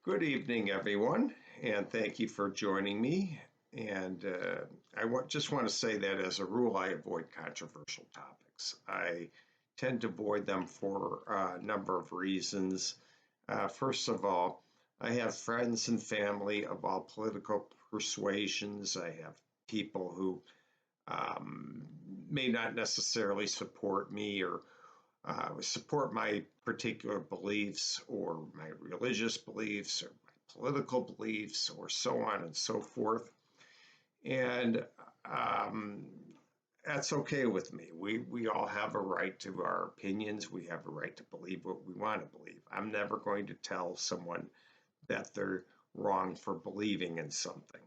Good evening, everyone, and thank you for joining me. And just want to say that as a rule, I avoid controversial topics. I tend to avoid them for a number of reasons. First of all, I have friends and family of all political persuasions. I have people who um, may not necessarily support me or support my particular beliefs or my religious beliefs or my political beliefs or so on and so forth. And um, that's okay with me. We all have a right to our opinions. We have a right to believe what we want to believe. I'm never going to tell someone that they're wrong for believing in something.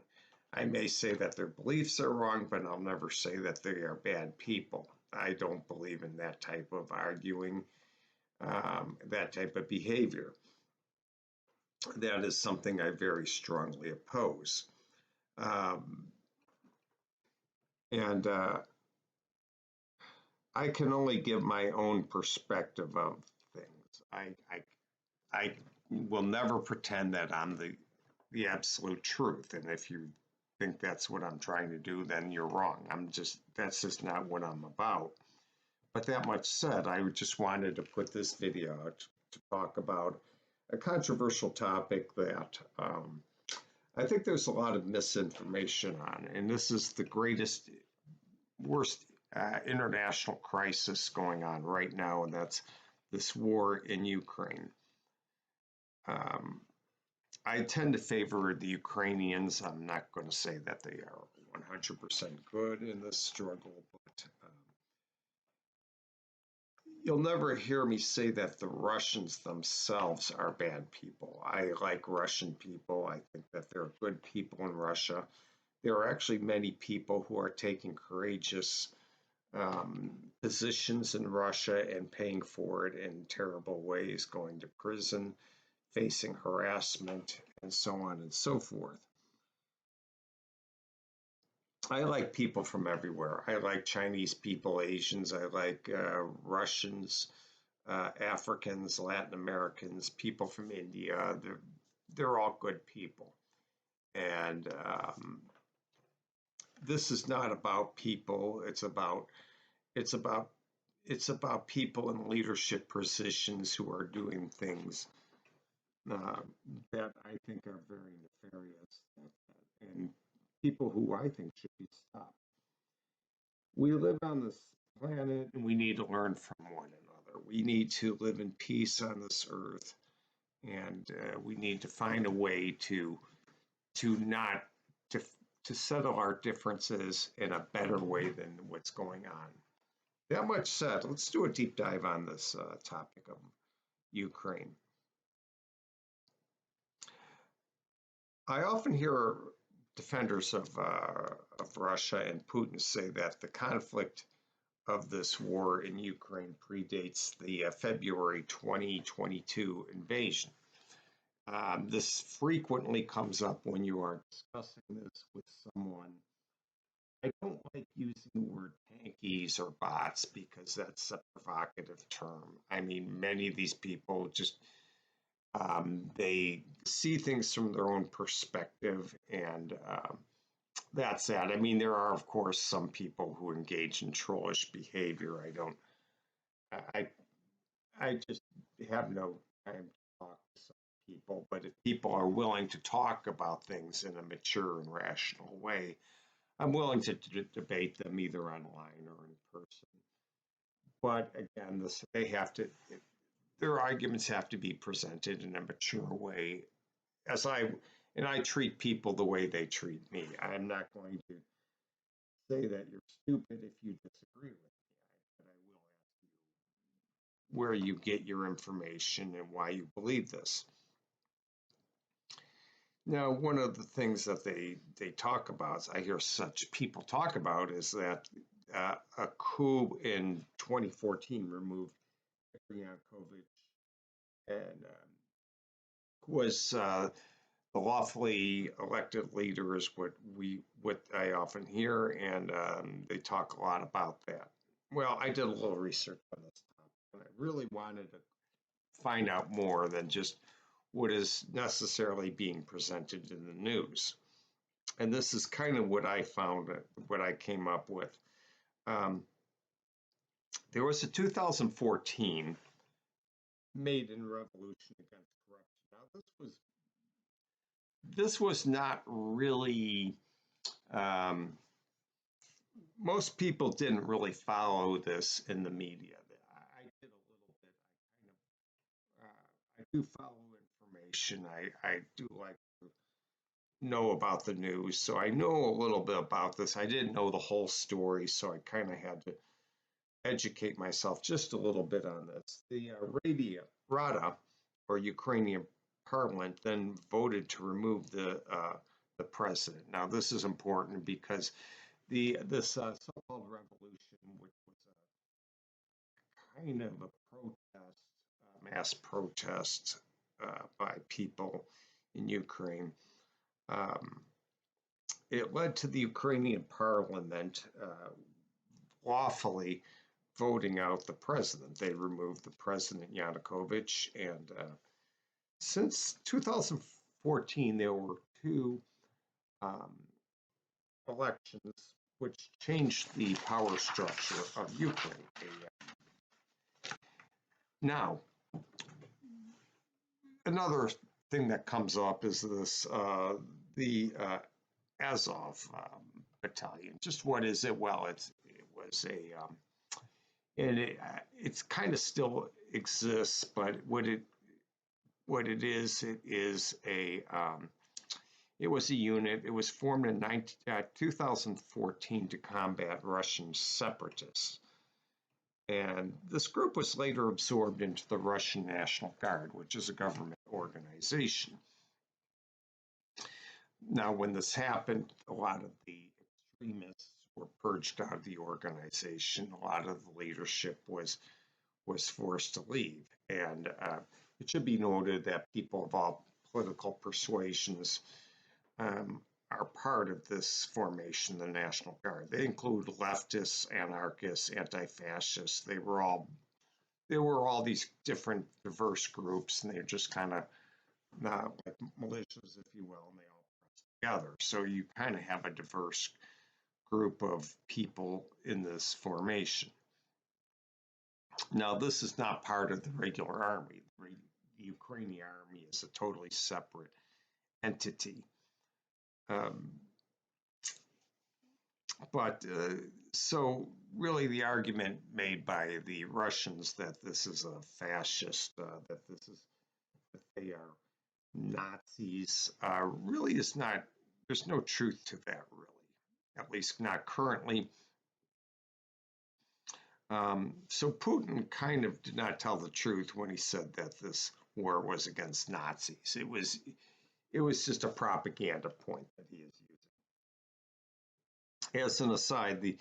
I may say that their beliefs are wrong, but I'll never say that they are bad people. I don't believe in that type of arguing, that type of behavior. That is something I very strongly oppose. Um, and I can only give my own perspective of things. I will never pretend that I'm the absolute truth. And if you think that's what I'm trying to do, then you're wrong. That's just not what I'm about. But that much said, I just wanted to put this video out to talk about a controversial topic that I think there's a lot of misinformation on. And this is the worst international crisis going on right now, and that's this war in Ukraine. Um, I tend to favor the Ukrainians. I'm not going to say that they are 100% good in this struggle, but you'll never hear me say that the Russians themselves are bad people. I like Russian people. I think that there are good people in Russia. There are actually many people who are taking courageous positions in Russia and paying for it in terrible ways, going to prison, facing harassment, and so on and so forth. I like people from everywhere. I like Chinese people, Asians, I like Russians, Africans, Latin Americans, people from India. They're all good people. And this is not about people. It's about people in leadership positions who are doing things uh, that I think are very nefarious and people who I think should be stopped. We live on this planet and we need to learn from one another. We need to live in peace on this earth, and we need to find a way to not to to settle our differences in a better way than what's going on. That much said, let's do a deep dive on this topic of Ukraine. I often hear defenders of Russia and Putin say that the conflict of this war in Ukraine predates the February 2022 invasion. This frequently comes up when you are discussing this with someone. I don't like using the word tankies or bots because that's a provocative term. I mean, many of these people just they see things from their own perspective, and that's that. I mean, there are of course some people who engage in trollish behavior. I I just have no time to talk to some people, but if people are willing to talk about things in a mature and rational way, I'm willing to debate them either online or in person. But again, their arguments have to be presented in a mature way. As I and I treat people the way they treat me. I'm not going to say that you're stupid if you disagree with me, but I will ask you where you get your information and why you believe this. Now, one of the things that they talk about, I hear such people talk about, is that a coup in 2014 removed Yanukovych and was the lawfully elected leader is what I often hear, and they talk a lot about that. Well, I did a little research on this topic, and I really wanted to find out more than just what is necessarily being presented in the news. And this is kind of what I found, what I came up with. Um, there was a 2014 Maiden Revolution Against Corruption. Now, this was not really, um, most people didn't really follow this in the media. I did a little bit. I do follow information. I do like to know about the news, so I know a little bit about this. I didn't know the whole story, so I kind of had to educate myself just a little bit on this. The Rada, or Ukrainian Parliament, then voted to remove the president. Now, this is important because this so-called revolution, which was a kind of a protest, mass protest by people in Ukraine, um, it led to the Ukrainian Parliament lawfully voting out the president. They removed the president, Yanukovych, and since 2014, there were two um, elections which changed the power structure of Ukraine. Now, another thing that comes up is this the Azov battalion. Just what is it? Well, it was a and it's kind of still exists, but what it is a it was a unit. It was formed in 2014 to combat Russian separatists. And this group was later absorbed into the Russian National Guard, which is a government organization. Now, when this happened, a lot of the extremists were purged out of the organization. A lot of the leadership was forced to leave. And it should be noted that people of all political persuasions are part of this formation, the National Guard. They include leftists, anarchists, anti-fascists. They were all these different diverse groups, and they're just kind of not like militias, if you will, and they all press together. So you kind of have a diverse group of people in this formation. Now, this is not part of the regular army. The Ukrainian army is a totally separate entity. But so really the argument made by the Russians that this is a fascist, that they are Nazis, really is not, there's no truth to that really, at least not currently. So Putin kind of did not tell the truth when he said that this war was against Nazis. It was just a propaganda point that he is using. As an aside,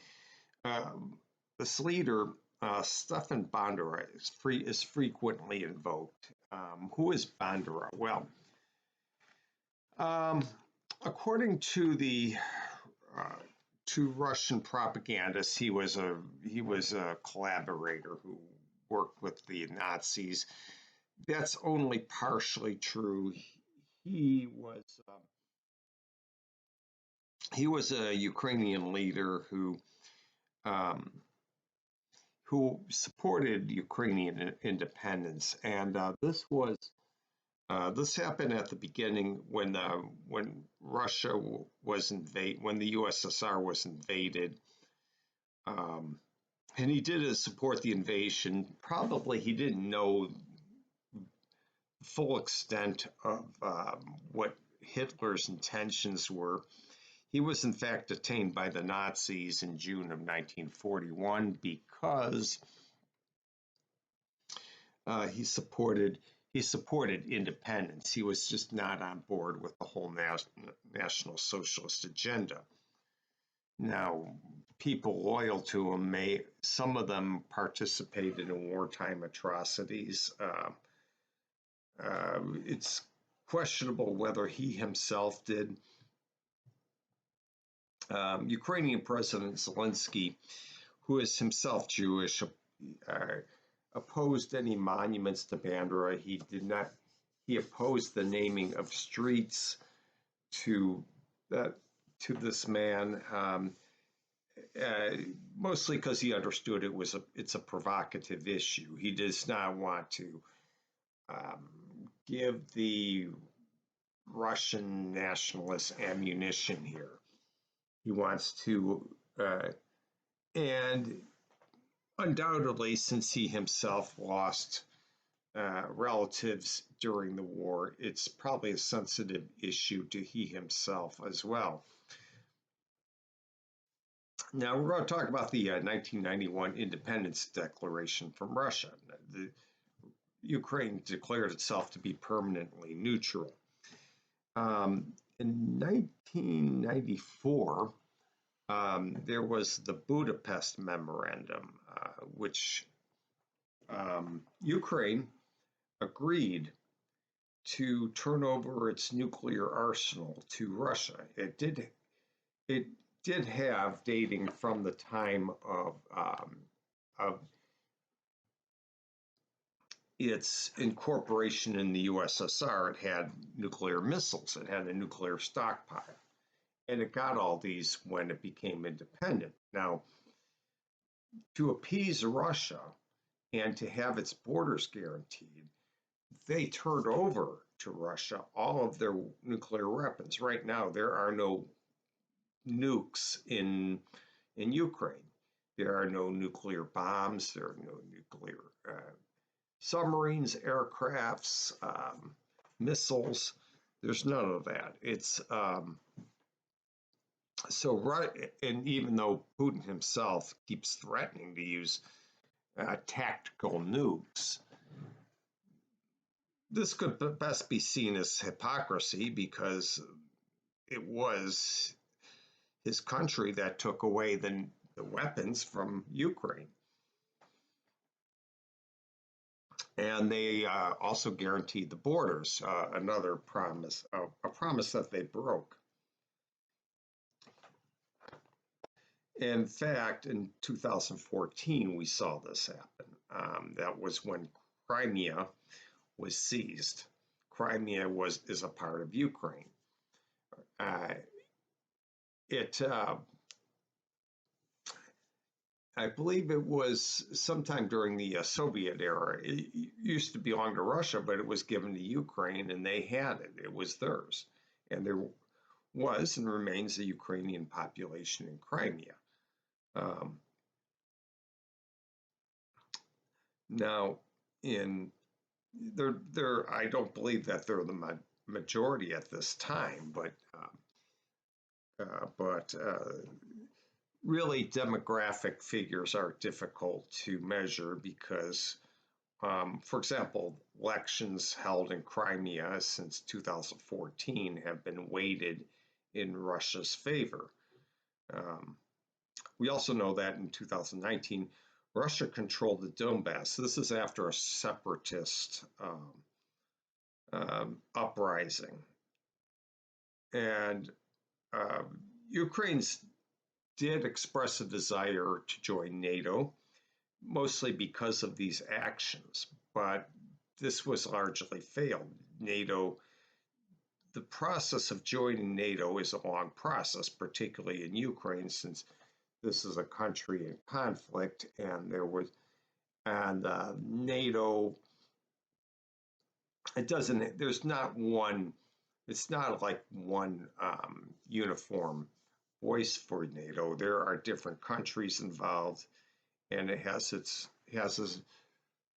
this leader, Stefan Bandera, is frequently invoked. Who is Bandera? Well, according to the to Russian propagandists, he was a collaborator who worked with the Nazis. That's only partially true. He was a Ukrainian leader who supported Ukrainian independence, and this happened at the beginning when Russia was when the USSR was invaded, and he did support the invasion. Probably he didn't know the full extent of what Hitler's intentions were. He was in fact detained by the Nazis in June of 1941 because he supported independence. He was just not on board with the whole National Socialist agenda. Now, people loyal to him some of them participated in wartime atrocities. It's questionable whether he himself did. Ukrainian President Zelensky, who is himself Jewish, opposed any monuments to Bandera. He did not. he opposed the naming of streets to to this man, uh, mostly because he understood it's a provocative issue. He does not want to um, give the Russian nationalists ammunition here. He wants to, and undoubtedly, since he himself lost relatives during the war, it's probably a sensitive issue to he himself as well. Now, we're going to talk about the 1991 Independence Declaration from Russia. The Ukraine declared itself to be permanently neutral. In 1994, there was the Budapest Memorandum, which Ukraine agreed to turn over its nuclear arsenal to Russia. It did have, dating from the time of its incorporation in the USSR, it had nuclear missiles, it had a nuclear stockpile, and it got all these when it became independent. Now, to appease Russia and to have its borders guaranteed, they turned over to Russia all of their nuclear weapons. Right now, there are no nukes in Ukraine. There are no nuclear bombs. There are no nuclear submarines, aircrafts, missiles. There's none of that. It's so right, and even though Putin himself keeps threatening to use tactical nukes, this could best be seen as hypocrisy because it was his country that took away the weapons from Ukraine. And they also guaranteed the borders, another promise, a promise that they broke. In fact, in 2014, we saw this happen. That was when Crimea was seized. Crimea is a part of Ukraine. I believe it was sometime during the Soviet era. It used to belong to Russia, but it was given to Ukraine, and they had it. It was theirs. And there was and remains a Ukrainian population in Crimea. Now, I don't believe that they're the majority at this time, but really demographic figures are difficult to measure because, for example, elections held in Crimea since 2014 have been weighted in Russia's favor. We also know that in 2019, Russia controlled the Donbass. This is after a separatist uprising. And Ukraine's did express a desire to join NATO, mostly because of these actions, but this was largely failed. The process of joining NATO is a long process, particularly in Ukraine, since this is a country in conflict, and NATO, there's not one, it's not like one uniform voice for NATO. There are different countries involved, and it has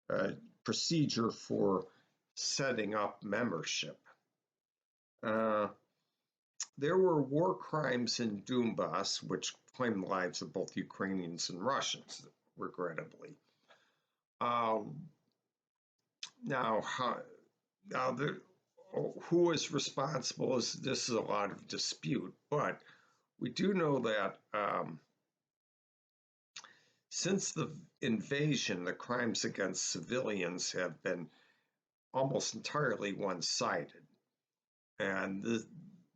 a procedure for setting up membership. There were war crimes in Donbass, which claimed the lives of both Ukrainians and Russians, regrettably. Who is responsible? This is a lot of dispute, but we do know that since the invasion, the crimes against civilians have been almost entirely one-sided. And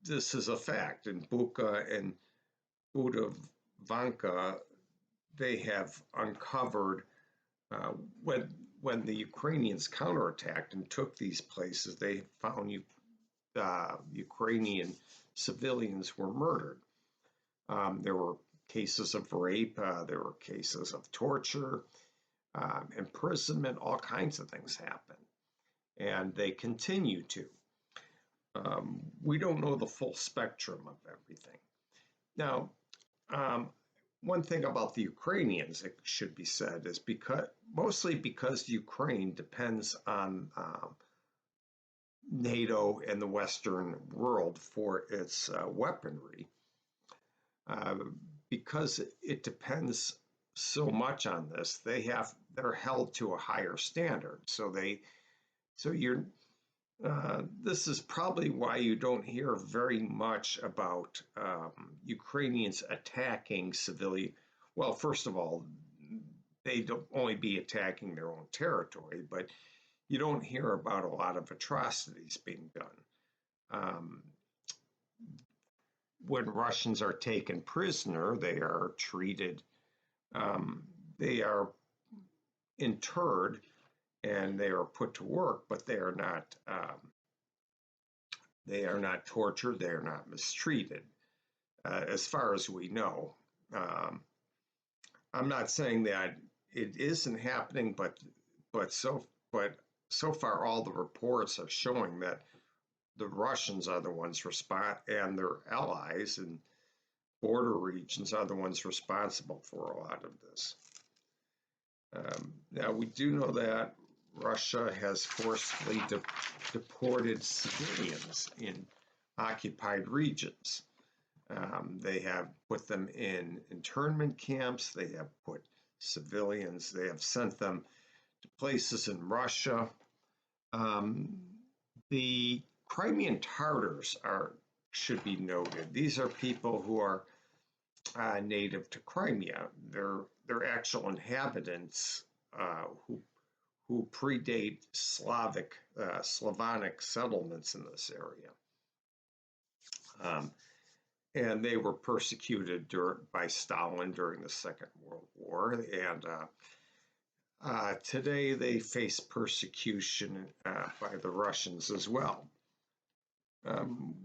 this is a fact. In Bucha and Budovanka, they have uncovered, when when the Ukrainians counterattacked and took these places, they found Ukrainian civilians were murdered. There were cases of rape, there were cases of torture, imprisonment, all kinds of things happen. And they continue to. We don't know the full spectrum of everything. Now, one thing about the Ukrainians, it should be said, is mostly because Ukraine depends on NATO and the Western world for its weaponry. Because it depends so much on this, they're held to a higher standard. This is probably why you don't hear very much about Ukrainians attacking civilian. Well, first of all, they don't only be attacking their own territory, but you don't hear about a lot of atrocities being done. When Russians are taken prisoner, they are treated, they are interred, and they are put to work, but they are not tortured, they are not mistreated, as far as we know. I'm not saying that it isn't happening, but so far all the reports are showing that the Russians are the ones and their allies and border regions are the ones responsible for a lot of this. Now we do know that Russia has forcibly deported civilians in occupied regions. They have put them in internment camps. They have put civilians, they have sent them to places in Russia. The Crimean Tatars should be noted. These are people who are native to Crimea. They're actual inhabitants who predate Slavonic settlements in this area. And they were persecuted by Stalin during the Second World War. And today they face persecution by the Russians as well.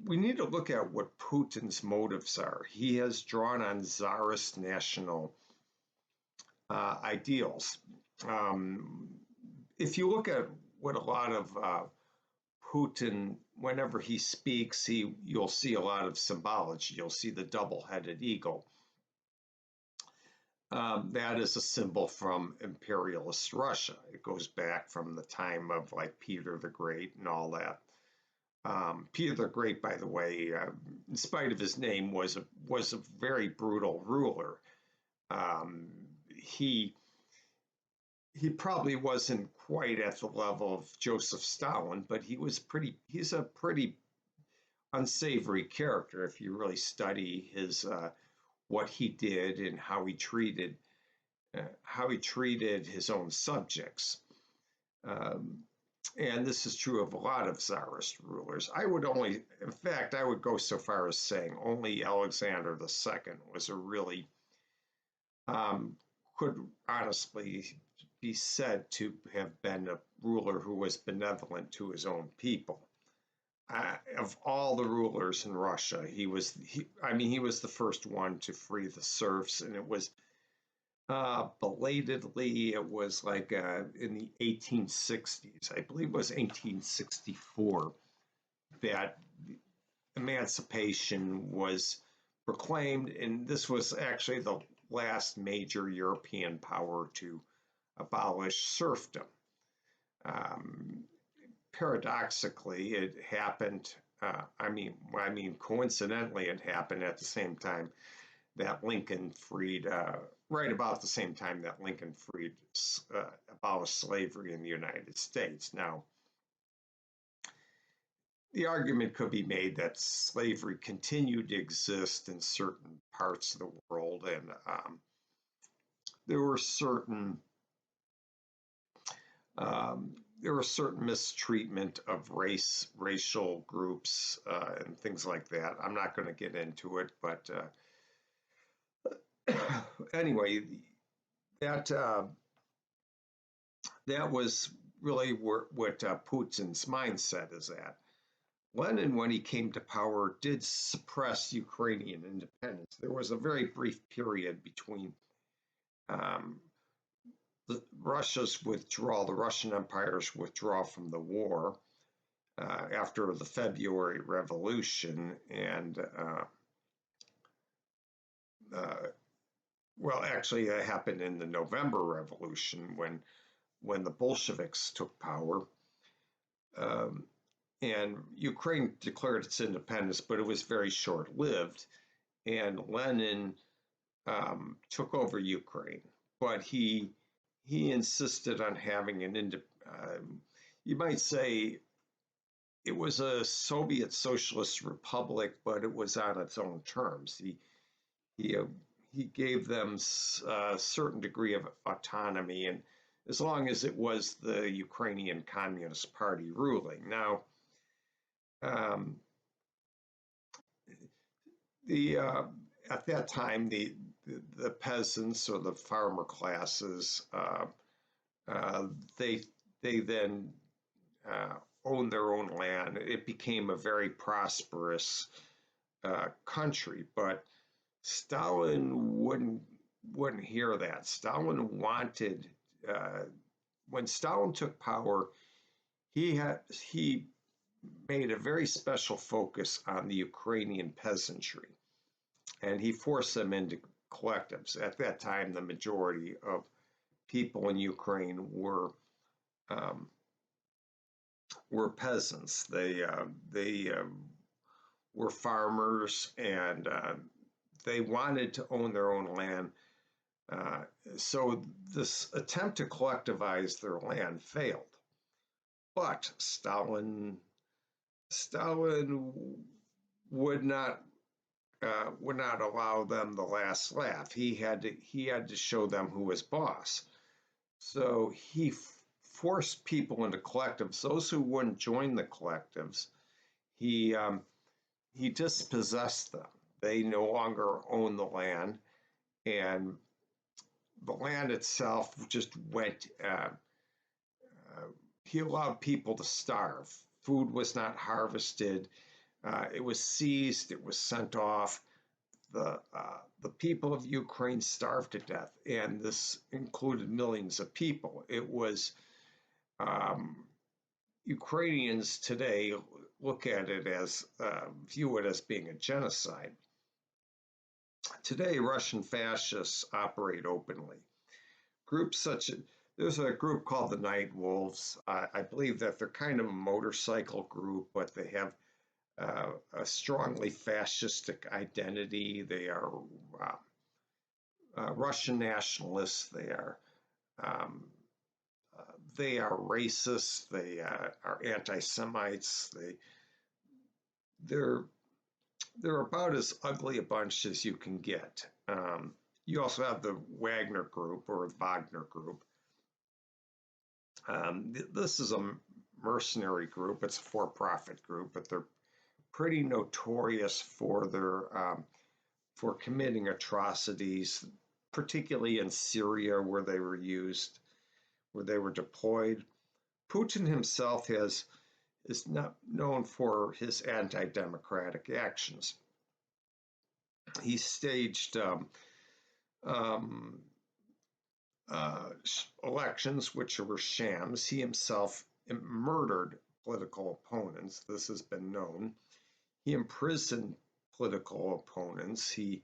We need to look at what Putin's motives are. He has drawn on Tsarist national ideals. If you look at what a lot of Putin, whenever he speaks, you'll see a lot of symbology. You'll see the double-headed eagle. That is a symbol from imperialist Russia. It goes back from the time of like Peter the Great and all that. Peter the Great, by the way, in spite of his name, was a very brutal ruler. He probably wasn't quite at the level of Joseph Stalin, but he's a pretty unsavory character if you really study his what he did and how he treated his own subjects. And this is true of a lot of Tsarist rulers. In fact, I would go so far as saying only Alexander II was a really, could honestly be said to have been a ruler who was benevolent to his own people. Of all the rulers in Russia, he was the first one to free the serfs, and it was belatedly, it was like in the 1860s, I believe it was 1864, that emancipation was proclaimed, and this was actually the last major European power to abolish serfdom. Paradoxically, it happened, coincidentally, it happened at the same time that Lincoln freed, right about the same time that Lincoln abolished slavery in the United States. Now, the argument could be made that slavery continued to exist in certain parts of the world, and there were certain mistreatment of racial groups, and things like that. I'm not going to get into it, but anyway, that That was really what Putin's mindset is at. Lenin, when he came to power, did suppress Ukrainian independence. There was a very brief period between um, Russia's withdrawal, the Russian Empire's withdrawal from the war after the February Revolution, and well, actually, it happened in the November Revolution when the Bolsheviks took power. Um, and Ukraine declared its independence, but it was very short-lived. And Lenin took over Ukraine, but he insisted on having you might say it was a Soviet Socialist Republic, but it was on its own terms. He he gave them a certain degree of autonomy, and as long as it was the Ukrainian Communist Party ruling. Now, um, the at that time, the peasants or the farmer classes, uh, they they then owned their own land. It became a very prosperous country, but Stalin wouldn't hear that. Stalin wanted when Stalin took power, he made a very special focus on the Ukrainian peasantry, and he forced them into collectives. At that time, the majority of people in Ukraine um, were peasants. They were farmers, and they wanted to own their own land. Uh, so this attempt to collectivize their land failed. But Stalin would not allow them the last laugh. He had to show them who was boss. So he forced people into collectives. Those who wouldn't join the collectives, he he dispossessed them. They no longer own the land, and the land itself just went. He allowed people to starve. Food was not harvested. It was seized. It was sent off. The people of Ukraine starved to death, and this included millions of people. It was Ukrainians today look at it as view it as being a genocide. Today, Russian fascists operate openly. Groups such as there's a group called the Night Wolves. I believe that they're kind of a motorcycle group, but they have a strongly fascistic identity. They are Russian nationalists. Um, they are racist. They are anti-Semites. They're about as ugly a bunch as you can get. You also have the Wagner Group or the Wagner Group. This is a mercenary group. It's a for-profit group, but they're pretty notorious for for committing atrocities, particularly in Syria, where they were deployed. Putin himself is not known for his anti-democratic actions. He staged um, elections which were shams. He himself murdered political opponents. This has been known. He imprisoned political opponents. He's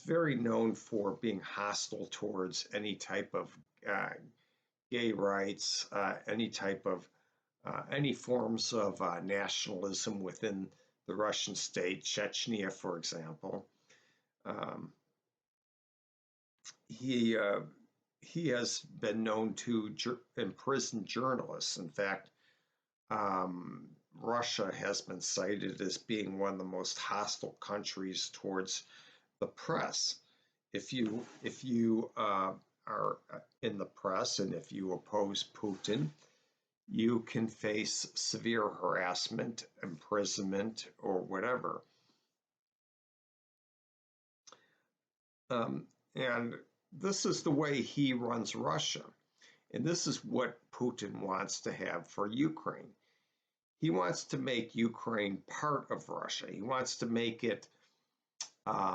very known for being hostile towards any type of gay rights, any forms of nationalism within the Russian state, Chechnya, for example. Um, he has been known to imprison journalists. In fact, Russia has been cited as being one of the most hostile countries towards the press. If you are in the press and if you oppose Putin, you can face severe harassment, imprisonment, or whatever. And this is the way he runs Russia. And this is what Putin wants to have for Ukraine. He wants to make Ukraine part of Russia. He wants to make it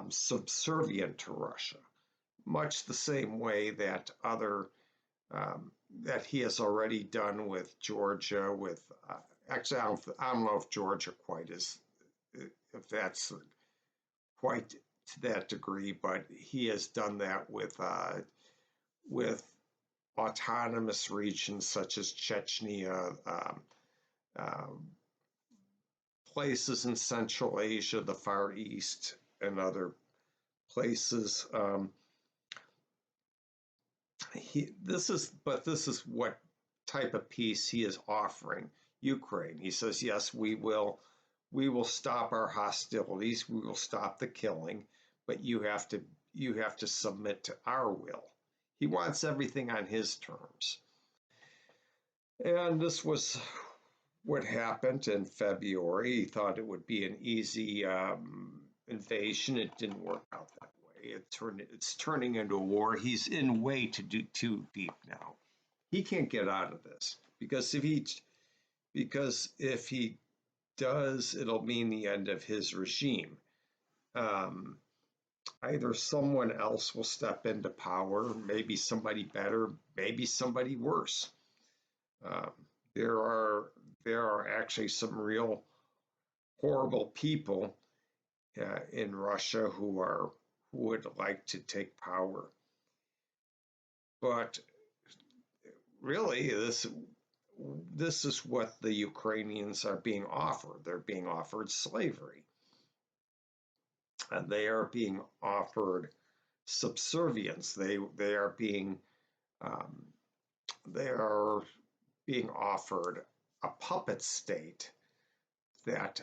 subservient to Russia, much the same way that that he has already done with Georgia. Actually, I don't know if Georgia quite is, if that's quite to that degree, but he has done that with autonomous regions such as Chechnya, places in Central Asia, the Far East, and other places. This is what type of peace he is offering Ukraine. He says, yes, we will stop our hostilities, we will stop the killing, but you have to submit to our will. He wants everything on his terms. And this was what happened in February. He thought it would be an easy invasion. It didn't work out that way. It's turning into a war. He's in way too deep now. He can't get out of this because if he does, it'll mean the end of his regime. Either someone else will step into power, maybe somebody better, maybe somebody worse. There are actually some real horrible people in Russia who would like to take power. But really, this is what the Ukrainians are being offered. They're being offered slavery. And they are being offered subservience. They are being offered a puppet state that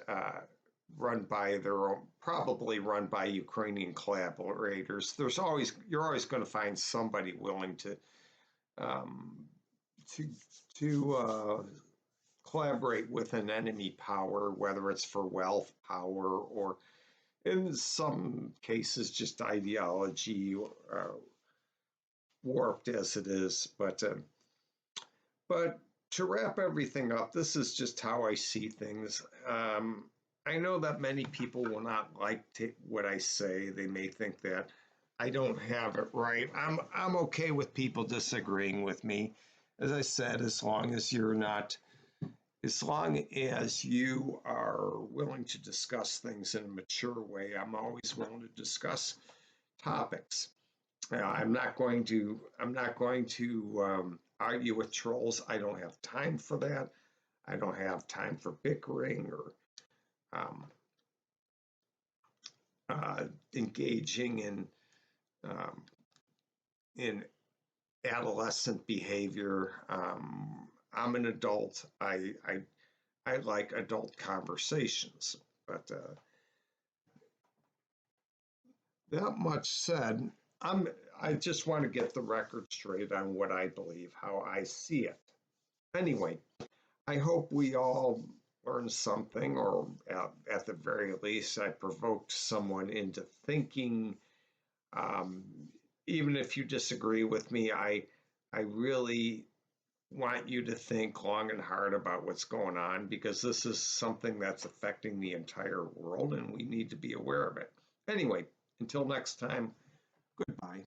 probably run by Ukrainian collaborators. You're always going to find somebody willing to collaborate with an enemy power, whether it's for wealth, power, or in some cases just ideology, warped as it is. But to wrap everything up, this is just how I see things. I know that many people will not like what I say. They may think that I don't have it right. I'm okay with people disagreeing with me. As I said, as long as you are willing to discuss things in a mature way, I'm always willing to discuss topics. I'm not going to argue with trolls. I don't have time for that. I don't have time for bickering or engaging in adolescent behavior. I'm an adult. I like adult conversations, but that much said, I just want to get the record straight on what I believe, how I see it. Anyway, I hope we all learned something, or at the very least, I provoked someone into thinking. Even if you disagree with me, I really want you to think long and hard about what's going on, because this is something that's affecting the entire world and we need to be aware of it. Anyway, until next time, goodbye.